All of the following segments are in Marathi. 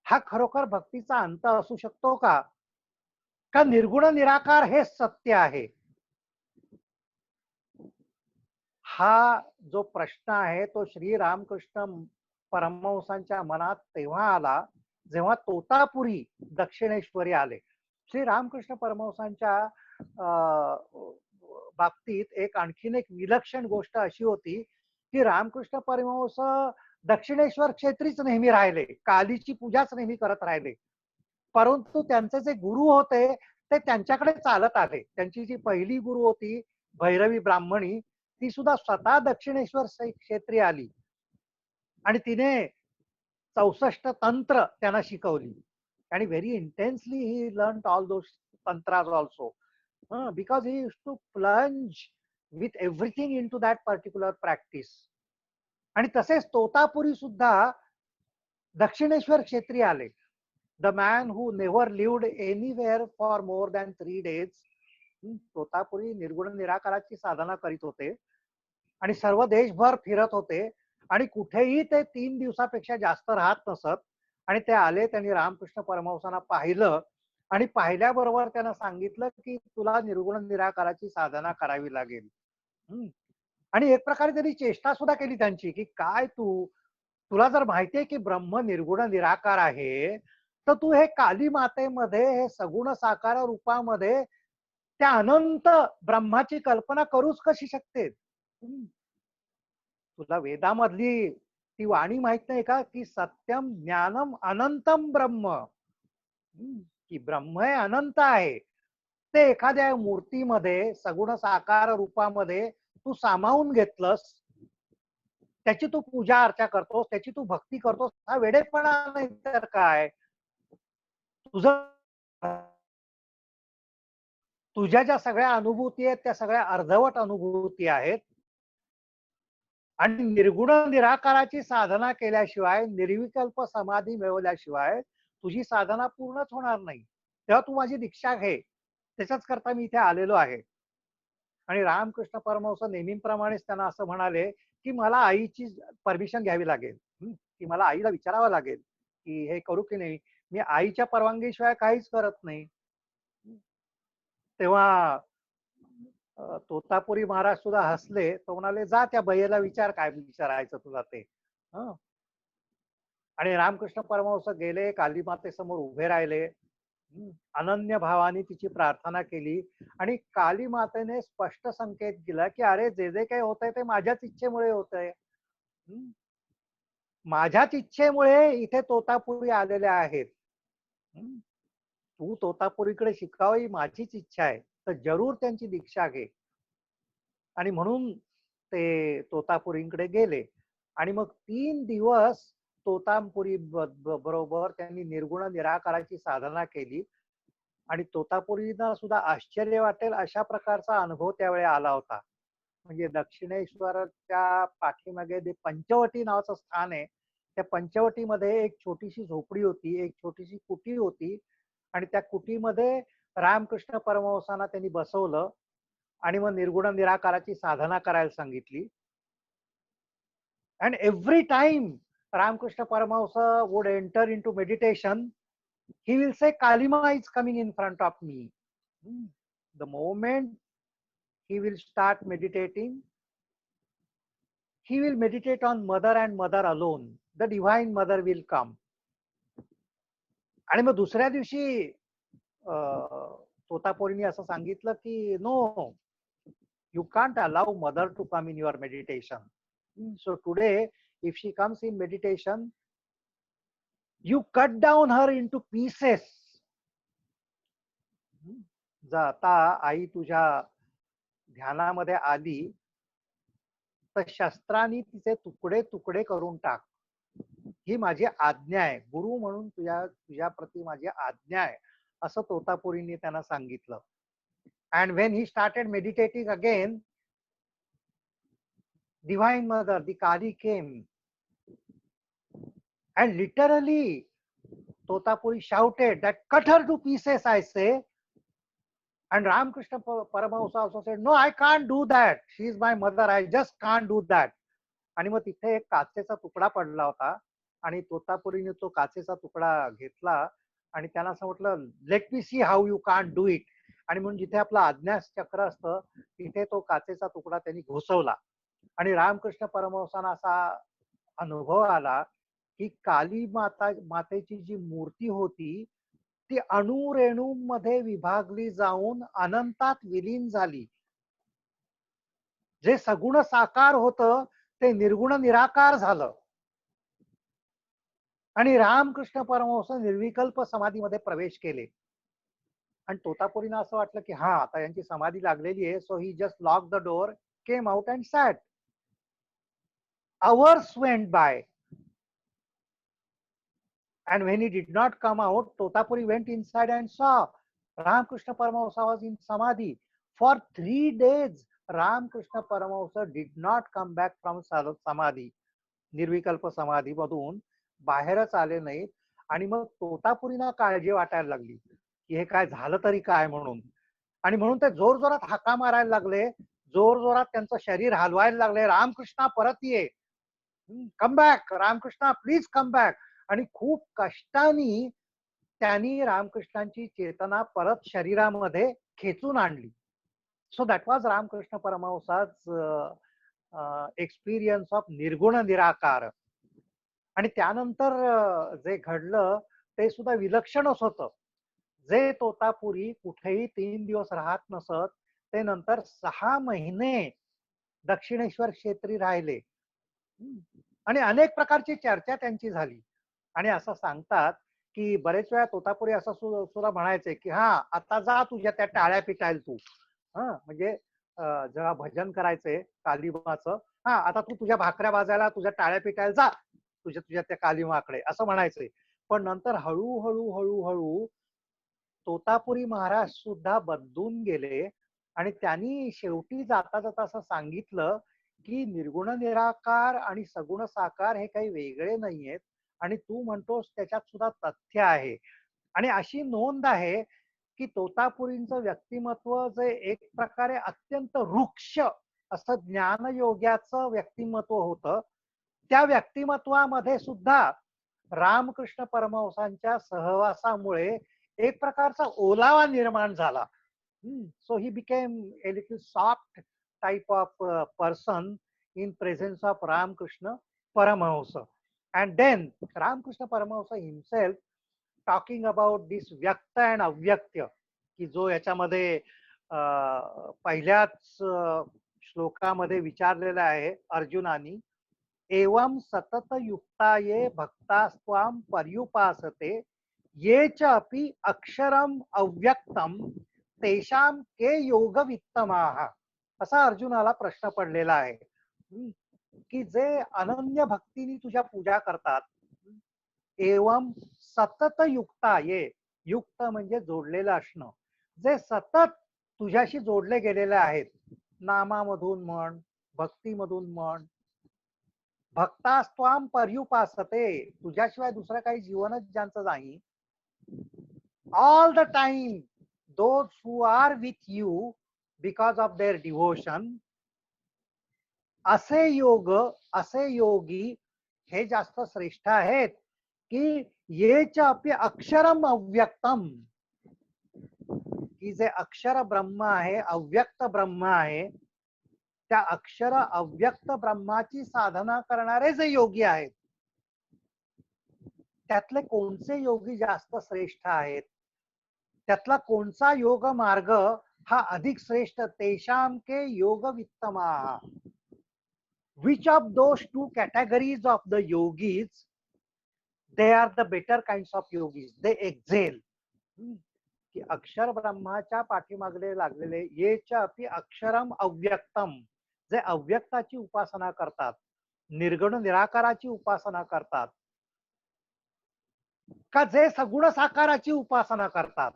हा खरोखर भक्तीचा अंत असू शकतो का? का निर्गुण निराकार हे सत्य आहे? हा जो प्रश्न आहे तो श्री रामकृष्ण परमहंसांच्या मनात तेव्हा आला जेव्हा तोतापुरी दक्षिणेश्वरी आले. श्री रामकृष्ण परमहंसांच्या बाबतीत आणखीन एक विलक्षण गोष्ट अशी होती की रामकृष्ण परमहंस दक्षिणेश्वर क्षेत्रीच नेहमी राहिले, कालीची पूजाच नेहमी करत राहिले. परंतु त्यांचे जे गुरु होते ते त्यांच्याकडे चालत आले. त्यांची जी पहिली गुरु होती भैरवी ब्राह्मणी, ती सुद्धा स्वतः दक्षिणेश्वर क्षेत्री आली आणि तिने 64 तंत्र त्यांना शिकवली. आणि very intensely he learn all those tantras also, because he used to plunge with everything into that particular practice. आणि तसेच तोतापुरी सुद्धा दक्षिणेश्वर क्षेत्री आले. The man who never lived anywhere for more than 3 days. Totapuri निर्गुण निराकाराची साधना करीत होते आणि सर्व देशभर फिरत होते आणि कुठेही ते 3 दिवसापेक्षा जास्त राहत नसत. आणि ते आले, त्यांनी रामकृष्ण परमहंसांना पाहिलं आणि पाहिल्याबरोबर त्यांना सांगितलं की तुला निर्गुण निराकाराची साधना करावी लागेल. आणि एक प्रकारे त्यांनी चेष्टा सुद्धा केली त्यांची की काय तुला जर माहितीये की ब्रह्म निर्गुण निराकार आहे, तर तू हे काली मातेमध्ये हे सगुण साकार रूपामध्ये त्या अनंत ब्रह्माची कल्पना करूच कशी शकते? तुला वेदामधली ती वाणी माहित नाही का की सत्यम ज्ञानम अनंतम ब्रह्म, की ब्रह्म हे अनंत आहे. ते एखाद्या मूर्तीमध्ये सगुण साकार रूपामध्ये तू सामावून घेतलंस, त्याची तू पूजा अर्चा करतोस, त्याची तू भक्ती करतोस, हा वेडेपणा नाही तर काय? तुझं तुझ्या ज्या सगळ्या अनुभूती आहेत त्या सगळ्या अर्धवट अनुभूती आहेत. आणि निर्गुण निराकाराची साधना केल्याशिवाय, निर्विकल्प समाधी मिळवल्याशिवाय तुझी साधना पूर्णच होणार नाही. तेव्हा तू माझी दीक्षा घे, त्याच्याच करता मी इथे आलेलो आहे. आणि रामकृष्ण परमहंस नेहमीप्रमाणेच त्यांना असं म्हणाले की मला आईची परमिशन घ्यावी लागेल, की मला आईला विचारावं लागेल की हे करू की नाही. मी आईच्या परवानगीशिवाय काहीच करत नाही. तेव्हा तोतापुरी महाराज सुद्धा हसले. तो म्हणाले जा त्या बयेला विचार काय विचारायचं तुला ते. आणि रामकृष्ण परमहंस गेले, काली मातेसमोर उभे राहिले, अनन्य भावाने तिची प्रार्थना केली आणि काली मातेने स्पष्ट संकेत दिला की अरे जे जे काही होतंय ते माझ्याच इच्छेमुळे होतंय. माझ्याच इच्छेमुळे इथे तोतापुरी आलेले आहेत. तू तोतापुरीकडे शिकावं ही माझीच इच्छा आहे, तर जरूर त्यांची दीक्षा घे. आणि म्हणून ते तोतापुरींकडे गेले आणि मग 3 दिवस तोतापुरी बरोबर त्यांनी निर्गुण निराकाराची साधना केली. आणि तोतापुरींना सुद्धा आश्चर्य वाटेल अशा प्रकारचा अनुभव त्यावेळी आला होता. म्हणजे दक्षिणेश्वरच्या पाठीमागे पंचवटी नावाचं स्थान आहे. त्या पंचवटीमध्ये एक छोटीशी झोपडी होती, एक छोटीशी कुटी होती आणि त्या कुटीमध्ये रामकृष्ण परमहंसांना त्यांनी बसवलं आणि मग निर्गुण निराकाराची साधना करायला सांगितली. And every time Ramakrishna Paramahamsa would enter into meditation, he will say, Kalima is coming in front of me. The moment he will start meditating, he will meditate on mother and mother alone. The divine mother will come. आणि मग दुसऱ्या दिवशी तोतापुरींनी असं सांगितलं की no, you can't allow mother to come in your meditation. So today, if she comes in meditation, you cut down her into pieces. जर आता आई तुझ्या ध्यानामध्ये आली तर शस्त्रांनी तिचे तुकडे तुकडे करून टाक, ही माझी आज्ञा आहे. गुरु म्हणून तुझ्या प्रती माझी आज्ञा आहे, असं तोतापुरींनी त्यांना सांगितलं. And when he started meditating again, Divine Mother, the Kali came and literally Totapuri shouted that cut her to pieces, I say. And Ramakrishna Paramahamsa also said, no, I can't do that. She is my mother. I just can't do that. आणि मग तिथे एक काचेचा तुकडा पडला होता आणि तोतापुरीने तो काचेचा तुकडा घेतला आणि त्याला असं म्हटलं, let me see how you can't do it. आणि म्हणून जिथे आपलं आज्ञास चक्र असतं तिथे तो काचेचा तुकडा त्यांनी घुसवला. आणि रामकृष्ण परमहंसांना असा अनुभव आला की काली मातेची जी मूर्ती होती ती अणुरेणूंमध्ये विभागली जाऊन अनंतात विलीन झाली. जे सगुण साकार होतं ते निर्गुण निराकार झालं. आणि रामकृष्ण परमहंस निर्विकल्प समाधीमध्ये प्रवेश केले. आणि तोतापुरीना असं वाटलं की हा आता यांची समाधी लागलेली आहे, so he just lock the door, came out and sat. Hours went by, and when he did not come out, Totapuri went inside and saw Ramakrishna Paramahamsa was in Samadhi. For 3 days, Ramakrishna Paramahamsa did not come back from Samadhi, निर्विकल्प समाधी मधून बाहेरच आले नाहीत. आणि मग तोतापुरीना काळजी वाटायला लागली की हे काय झालं तरी काय म्हणून. आणि म्हणून ते जोर जोरात हाका मारायला लागले, जोर जोरात त्यांचं शरीर हलवायला लागले, रामकृष्णा परत ये, come back Ramakrishna, please come back. आणि खूप कष्टाने त्यांनी रामकृष्णांची चेतना परत शरीरामध्ये खेचून आणली. सो दॅट वॉज रामकृष्ण परमहंसाच एक्सपिरियन्स ऑफ निर्गुण निराकार. आणि त्यानंतर जे घडलं ते सुद्धा विलक्षणच होतं. जे तोतापुरी कुठेही 3 दिवस राहत नसत ते नंतर 6 महिने दक्षिणेश्वर क्षेत्री राहिले. आणि अनेक प्रकारची चर्चा त्यांची झाली. आणि असं सांगतात की बरेच वेळा तोतापुरी असं सुद्धा म्हणायचे की हा आता जा तुझ्या त्या टाळ्या पिटायला तू. म्हणजे जेव्हा भजन करायचे कालिमाचं, हा आता तू तुझ्या भाकऱ्या वाजायला तुझ्या टाळ्या पिटायला जा तुझ्या तुझ्या त्या कालिमाकडे, असं म्हणायचे. पण नंतर हळूहळू हळूहळू तोतापुरी महाराज सुद्धा बदलून गेले. आणि त्यांनी शेवटी जाता जाता असं सांगितलं की निर्गुण निराकार आणि सगुण साकार हे काही वेगळे नाहीयेत, आणि तू म्हणतोस त्याच्यात सुद्धा तथ्य आहे. आणि अशी नोंद आहे की तोतापुरींचं व्यक्तिमत्व जे एक प्रकारे अत्यंत वृक्ष असं ज्ञानयोग्याचं व्यक्तिमत्व होतं, त्या व्यक्तिमत्वामध्ये सुद्धा रामकृष्ण परमहंसांच्या सहवासामुळे एक प्रकारचा ओलावा निर्माण झाला. So he became a little soft type of person in presence of Ramakrishna Paramahamsa. And then Ramakrishna Paramahamsa himself talking about this Vyakta and Avyakta, की जो याच्यामध्ये पहिल्याच श्लोकामध्ये विचारलेला आहे अर्जुनानी, एवं सतत युक्ताये भक्तास्त्वाम पर्युपासते ये च अपि अक्षरम अव्यक्तम तेषाम के योग वित्तमाः. असा अर्जुनाला प्रश्न पडलेला आहे की जे अनन्य भक्तीने तुझ्या पूजा करतात, एवं सतत युक्ता ये, युक्त म्हणजे जोडलेलं असणं, जे सतत तुझ्याशी जोडले गेलेले आहेत, नामामधून म्हण, भक्तीमधून म्हण, भक्तास्त्वाम पर्युपासते, तुझ्याशिवाय दुसरं काही जीवनच ज्यांचं नाही, all the time those who are with you because of their devotion, असे योग, असे योगी हे जास्त श्रेष्ठ आहेत की येच अपि अक्षरम अव्यक्तम, की जे अक्षर ब्रह्म आहे, अव्यक्त ब्रह्म आहे, त्या अक्षर अव्यक्त ब्रह्माची साधना करणारे जे योगी आहेत त्यातले कोणते योगी जास्त श्रेष्ठ आहेत, त्यातला कोणचा योग मार्ग हा अधिक श्रेष्ठ, तेषाम के योग वित्तमा. Which of those two categories of the yogis, they are the better kinds of yogis, they excel. की अक्षर ब्रह्माच्या पाठीमागले लागलेले येच अपि अक्षरम अव्यक्तम, जे अव्यक्ताची उपासना करतात, निर्गुण निराकाराची उपासना करतात, का जे सगुण साकाराची उपासना करतात,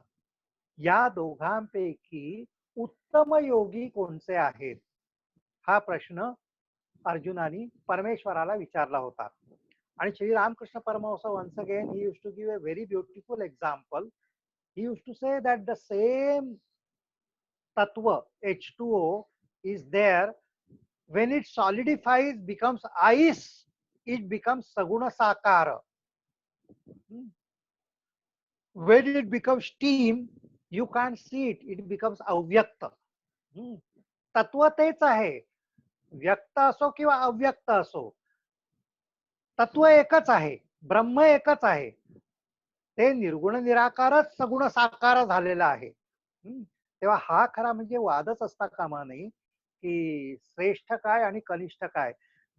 या दोघांपैकी उत्तम योगी कोणते आहेत, हा प्रश्न अर्जुनानी परमेश्वराला विचारला होता. आणि Shri Ramakrishna Paramhans once again he used to give a very beautiful example. He used to say that the same tattva H2O is there, when it solidifies becomes ice, it becomes saguna sakara. When it becomes steam, you can't see it. It becomes avyakta. तत्व तेच आहे. व्यक्त असो किंवा अव्यक्त असो, तत्व एकच आहे, ब्रह्म एकच आहे. ते निर्गुण निराकारच सगुण साकार झालेला आहे. तेव्हा हा खरा म्हणजे वादच असता कामा नये की श्रेष्ठ काय आणि कनिष्ठ काय.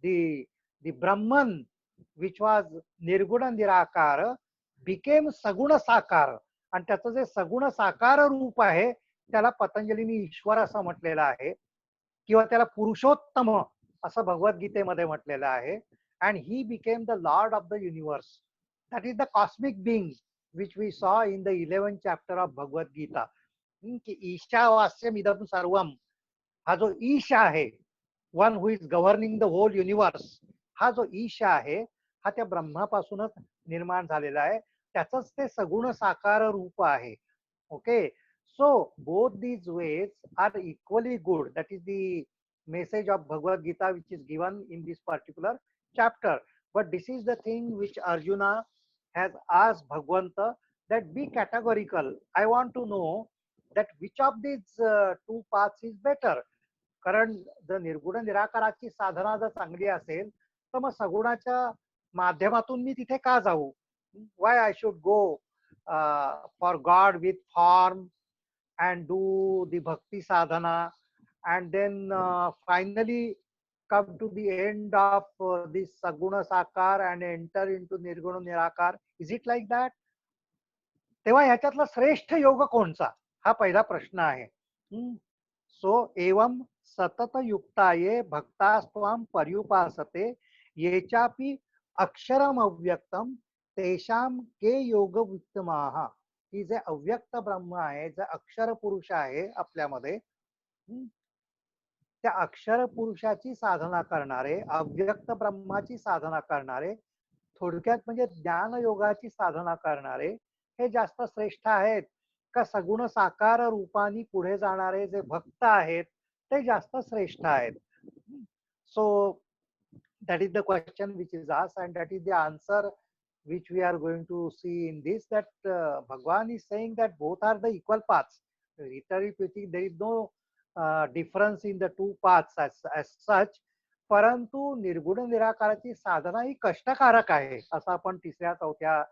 दी ब्रह्मन विच वॉज निर्गुण निराकार बिकेम सगुण साकार, आणि त्याचं जे सगुण साकार रूप आहे त्याला पतंजलीने ईश्वर असं म्हटलेलं आहे, किंवा त्याला पुरुषोत्तम असं भगवद्गीतेमध्ये म्हटलेलं आहे. And he became the lord of the universe. That is the cosmic being which we saw in the 11th chapter of Bhagavad Gita. की ईशावास्यम इदम सर्वम, हा जो ईश आहे, one who is governing the whole universe, हा जो ईश आहे हा त्या ब्रह्मापासूनच निर्माण झालेला आहे. त्याचंच ते सगुण साकार रूप आहे. Okay, so both these ways are equally good. That is the message of Bhagavad Gita which is given in this particular chapter. But this is the thing which Arjuna has asked Bhagwanta, that be categorical. I want to know that which of these two paths is better. कारण जर निर्गुण निराकाराची साधना जर चांगली असेल तर मग सगुणाच्या माध्यमातून मी तिथे का जाऊ. Y I should go for God with form and do the bhakti sadhana, and then finally come to the end of this saguna sakar and enter into nirguna nirakar. Is it like that? तेव्हा ह्याच्यातला श्रेष्ठ योग कोणचा, हा पहिला प्रश्न आहे. सो एवं सतत युक्ताये भक्तास्त्वाम पर्युपासते येचापि अक्षरम अव्यक्तम तेषाम के योग उत्तमाः. की जे अव्यक्त ब्रह्म आहे, जे अक्षर पुरुष आहे आपल्यामध्ये, त्या अक्षर पुरुषाची साधना करणारे, अव्यक्त ब्रह्माची साधना करणारे, थोडक्यात म्हणजे ज्ञान योगाची साधना करणारे, हे जास्त श्रेष्ठ आहेत का सगुण साकार रूपाने पुढे जाणारे जे भक्त आहेत ते जास्त श्रेष्ठ आहेत. So that is the question which is asked, and that is the answer which we are going to see in this, that Bhagwan is saying that both are the equal paths. Literally speaking, there is no difference in the two paths as such. परंतु निर्गुण निराकाराची साधना ही कष्टकारक आहे असं आपण तिसऱ्या चौथ्या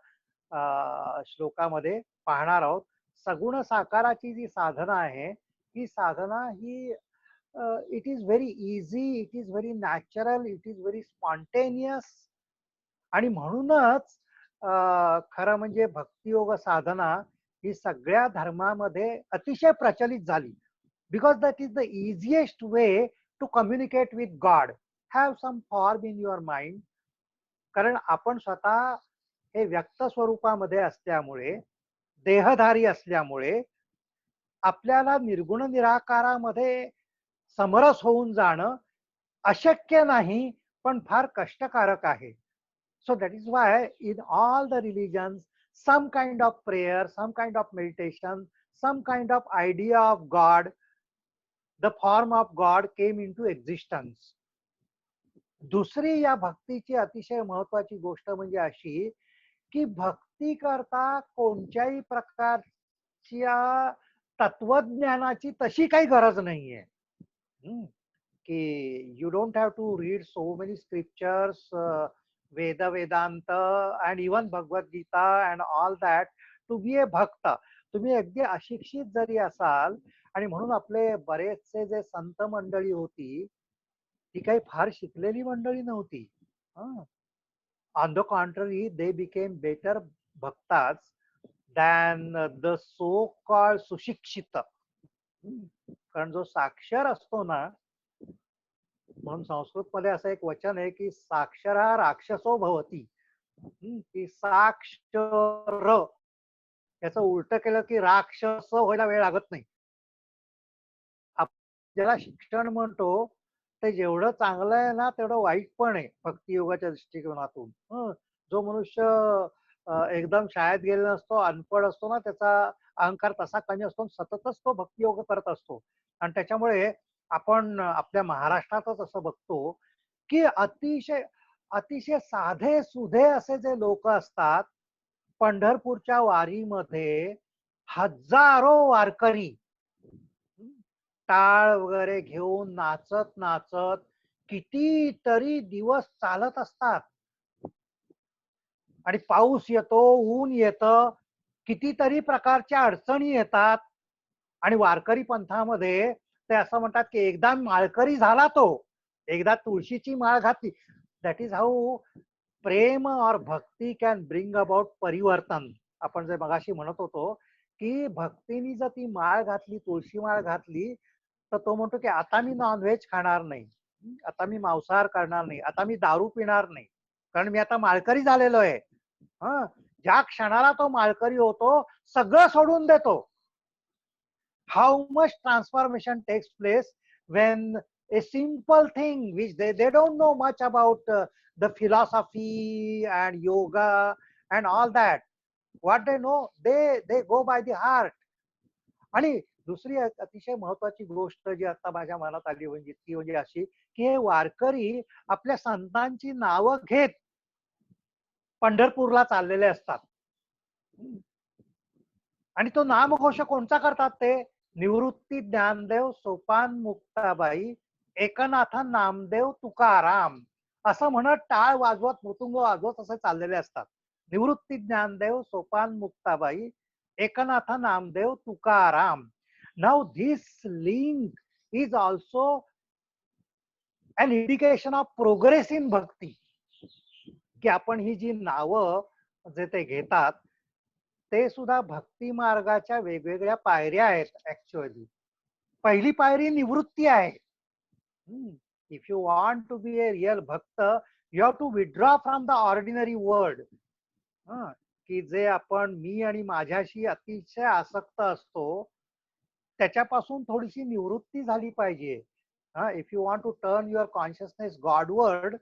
श्लोकामध्ये पाहणार आहोत. सगुण साकाराची जी साधना आहे ही साधना ही it is very easy, it is very natural, it is very spontaneous. आणि म्हणूनच खरं म्हणजे भक्तियोग साधना ही सगळ्या धर्मामध्ये अतिशय प्रचलित झाली. Because that is the easiest way to communicate with God. Have some form in your mind. कारण आपण स्वतः हे व्यक्त स्वरूपामध्ये असल्यामुळे, देहधारी असल्यामुळे आपल्याला निर्गुण निराकारामध्ये समरस होऊन जाणं अशक्य नाही, पण फार कष्टकारक आहे. So that is why in all the religions, some kind of prayer, some kind of meditation, some kind of idea of God, the form of God came into existence. दुसरी या भक्तीची अतिशय महत्वाची गोष्ट म्हणजे अशी की भक्ती करता कोणत्याही प्रकारच्या तत्वज्ञानाची तशी काही गरज नाहीये. की you don't have to read so many scriptures, Veda, Vedanta, and even Bhagavad Gita and all that to be a bhakta. तुम्ही अगदी अशिक्षित जरी असाल, आणि म्हणून आपले बरेचसे जे संत मंडळी होती ती काही फार शिकलेली मंडळी नव्हती. On the contrary they became better bhaktas than the so called सुशिक्षित. कारण जो साक्षर असतो ना, म्हणून संस्कृत मध्ये असं एक वचन आहे की साक्षरा राक्षसो भवती. की साक्षर याचं उलट केलं की राक्षस व्हायला वेळ लागत नाही. ज्याला शिक्षण म्हणतो ते जेवढं चांगलं आहे ना तेवढं वाईट पण आहे भक्ती योगाच्या दृष्टिकोनातून. जो मनुष्य एकदम शाळेत गेलेला नसतो, अनपढ असतो ना, त्याचा अहंकार तसा कमी असतो, सततच तो भक्ती योग करत असतो. आणि त्याच्यामुळे आपण आपल्या महाराष्ट्रातच असं बघतो की अतिशय अतिशय साधे सुधे असे जे लोक असतात, पंढरपूरच्या वारीमध्ये हजारो वारकरी टाळ वगैरे घेऊन नाचत नाचत कितीतरी दिवस चालत असतात. आणि पाऊस येतो, ऊन येतं, कितीतरी प्रकारच्या अडचणी येतात. आणि वारकरी पंथामध्ये ते असं म्हणतात की एकदा माळकरी झाला तो, एकदा तुळशीची माळ घातली, दॅट इज हाऊ प्रेम और भक्ती कॅन ब्रिंग अबाउट परिवर्तन. आपण जे मगाशी म्हणत होतो की भक्तीनी जर ती माळ घातली, तुळशी माळ घातली, तर तो म्हणतो की आता मी नॉनव्हेज खाणार नाही, आता मी मांसाहार करणार नाही, आता मी दारू पिणार नाही, कारण मी आता माळकरी झालेलो आहे. हा, ज्या क्षणाला तो माळकरी होतो, सगळं सोडून देतो. How much transformation takes place when a simple thing which they don't know much about the philosophy and yoga and all that, what they know, they go by the heart. आणि दुसरी अतिशय महत्वाची गोष्ट जी आता माझ्या मनात आली म्हणजे ती म्हणजे अशी की हे वारकरी आपल्या संतांची नावं घेत पंढरपूरला चाललेले असतात. आणि तो नामघोष कोणता करतात ते? निवृत्ती ज्ञानदेव सोपान मुक्ताबाई एकनाथ नामदेव तुकाराम असं म्हणत टाळ वाजवत मृदुंग वाजवत असे चाललेले असतात. Nivritti Dnyandev Sopan Muktabai Eknath Namdev Tukaram. Now this link is also an indication of progress in bhakti. की आपण ही जी नावं जे ते घेतात ते सुद्धा भक्ती मार्गाच्या वेगवेगळ्या पायऱ्या आहेत. ऍक्च्युअली पहिली पायरी निवृत्ती आहे. If you want to be a real bhakta, you have to withdraw from the ordinary world. की जे आपण मी आणि माझ्याशी अतिशय आसक्त असतो त्याच्यापासून थोडीशी निवृत्ती झाली पाहिजे. If you want to turn your consciousness godward,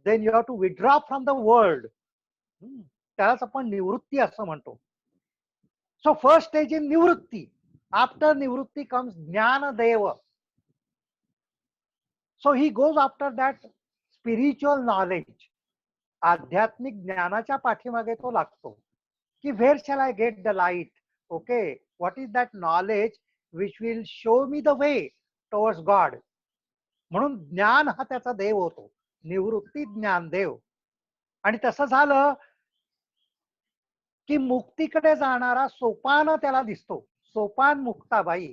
then you have to withdraw from the world. त्यालाच आपण निवृत्ती असं म्हणतो. So first stage in Nivrutti. After Nivrutti comes Jnanadeva. So he goes after that spiritual knowledge. आध्यात्मिक ज्ञानाच्या पाठीमागे तो लागतो की where shall I get the light? Okay, what is that knowledge which will show me the way towards God? म्हणून ज्ञान हा त्याचा देव होतो, निवृत्ती ज्ञानदेव. आणि तसं झालं की मुक्तीकडे जाणारा सोपान त्याला दिसतो, सोपान मुक्ताबाई.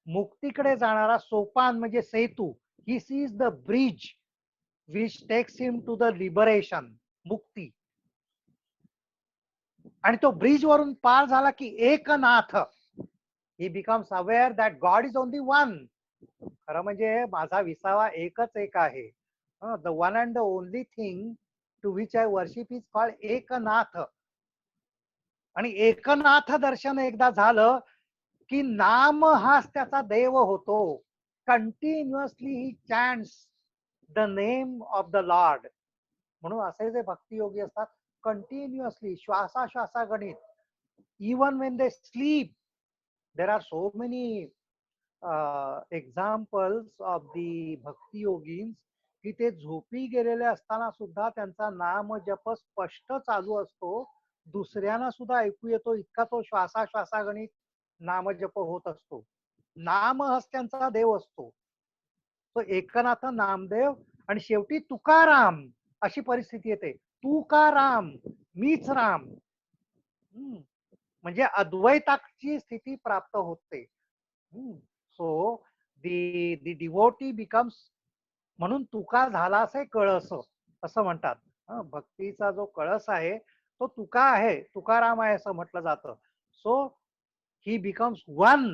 मुक्तीकडे जाणारा सोपान म्हणजे सेतू. He sees the bridge which takes him to the liberation, मुक्ती. आणि तो ब्रिज वरून पार झाला की Eknath, he becomes aware that God is only one. खरं म्हणजे माझा विसावा एकच एक आहे. The one and the only thing to which I worship is called Eknath. आणि एकनाथ दर्शन एकदा झालं की नाम हाच त्याचा देव होतो. Continuously he chants the name of the lord. म्हणून असे जे भक्तियोगी असतात कंटिन्युअसली श्वासाश्वासा गणित, even when they sleep. There are so many examples of the bhaktiyogins की ते झोपी गेलेले असताना सुद्धा त्यांचा नाम जप स्पष्ट चालू असतो, दुसऱ्यांना सुद्धा ऐकू येतो, इतका तो श्वासाश्वासा गणित नामजप होत असतो. नाम हाच त्यांचा देव असतो. तो एकनाथ नामदेव आणि शेवटी तुकाराम अशी परिस्थिती येते. तुकाराम, मीच राम. म्हणजे अद्वैताची स्थिती प्राप्त होते. सो दी डिवोटी बिकम्स, म्हणून तुका झाला असे कळस असं म्हणतात. भक्तीचा जो कळस आहे तो तुका आहे, तुकाराम आहे असं म्हटलं जातं. So he becomes one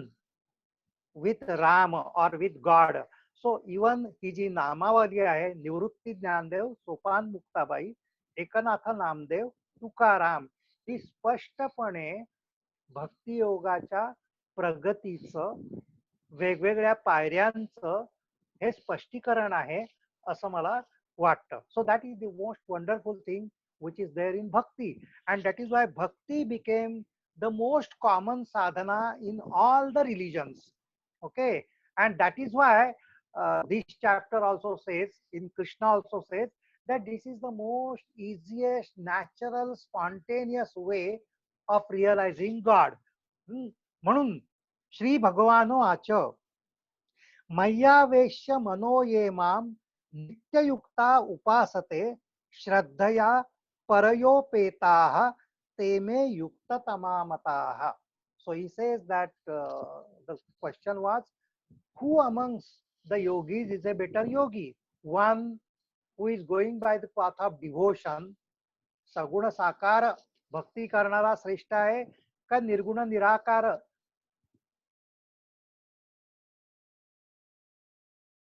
with Ram और with God. So even he जी नामावली आहे, निवृत्ती ज्ञानदेव सोपान मुक्ताबाई एकनाथ नामदेव तुकाराम, ही स्पष्टपणे भक्तियोगाच्या प्रगतीचं, वेगवेगळ्या पायऱ्यांचं हे स्पष्टीकरण आहे असं मला वाटतं. So that is the most wonderful thing which is there in bhakti, and that is why bhakti became the most common sadhana in all the religions. Okay, and that is why this chapter also says, in Krishna also says, that this is the most easiest, natural, spontaneous way of realizing God. म्हणून श्री भगवानो आच मय्यावेश्य मनो ये माम नित्ययुक्ता उपासते श्रद्धया परयोपेताः ते मे युक्ततमा मताः. So he says that the question was, who amongst the yogis is a better yogi? One who is going by the path of devotion, सगुण साकार भक्ती करणारा श्रेष्ठ आहे का निर्गुण निराकार